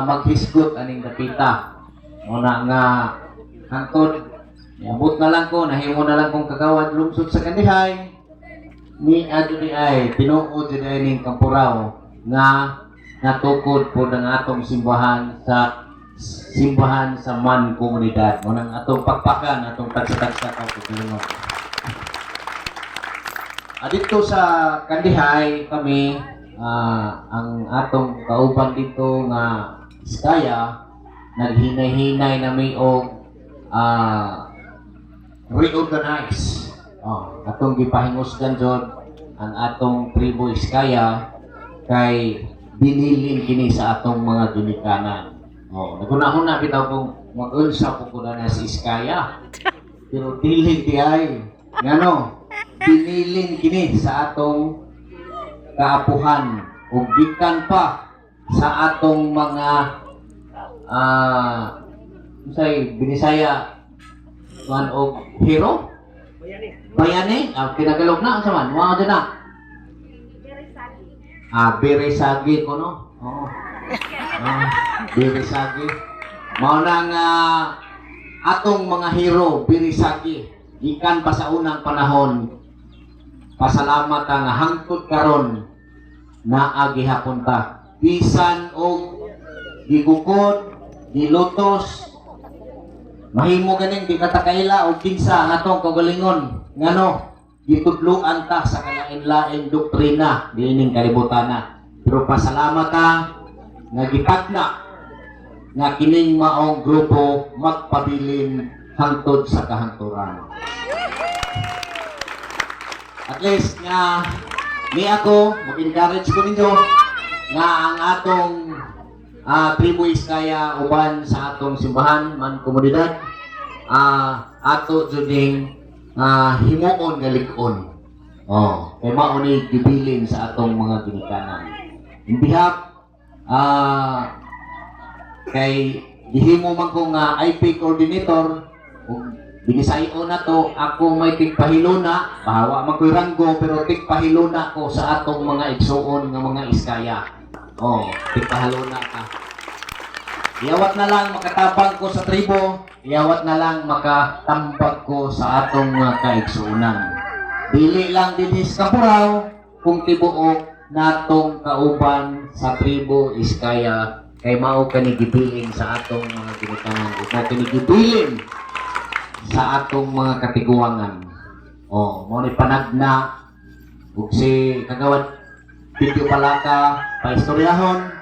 maghisgot aning dapita. Muna nga hangtod abot na lang ko, nahimo na lang kong kagawad lungsod sa Kandihay. Ni adto ay tinuod jud ay ning Kampuraw nga natukod po ng atong simbahan sa Man komunidad. Muna ang atong pakpakan, atong tagsa-tagsa ka po. Dito sa Kandihay kami, ang atong kauban dito nga Iskaya, naghinay-hinay na may reorganize. Atong gipahingusgan jud ang atong tribo Iskaya kay binilin kini sa atong mga ginikanan. Naguna-una bitaw kung mag-unsa po ko na si Iskaya. Pero dili di ay ngano binilin kini sa atong kaapuhan ug gikan pa sa atong mga Binisaya kuan og hero bayani kinagalog na sa man wa na Beresagi ko no Beresagi mao na nga atong mga hero Beresagi gikan pa sa unang panahon. Pasalamat ka nga hangtod karon naa gihapon ta bisan og gigukod gilutos mahimo ganing di katakaila og kinsa nga atong kagalingon ngano gitudloan ta sa kalain-laing doktrina diining kalibutana. Pero pasalamat ka nga gitagna nga kining maong grupo magpabilin hangtod sa kahangturan. At least nga ni ako mag-encourage ko ninyo nga ang atong tribo Iskaya uban sa atong simbahan Man komunidad ato juding himuon nga lig-on. Kay mao ni gibilin sa atong mga ginikanan. In behalf kay gihimo man ko nga IP coordinator ug binisayo na to ako may tigpahiluna bahawa man ko'y ranggo pero tigpahiluna ko sa atong mga igsuon nga mga Iskaya. Tigpahiluna ka. Iyawat na lang makatabang ko sa tribo, iyawat na lang makatambag ko sa atong mga kaigsuonan. Dili lang dinhi sa Kampuraw kung tibuok natong kauban sa tribo Iskaya kay mao kanigibilin sa atong mga ginikanan ug kanigibilin sa atong mga katiguangan. Mao ni panagna ug si kagawad Video Palaka paistoryahon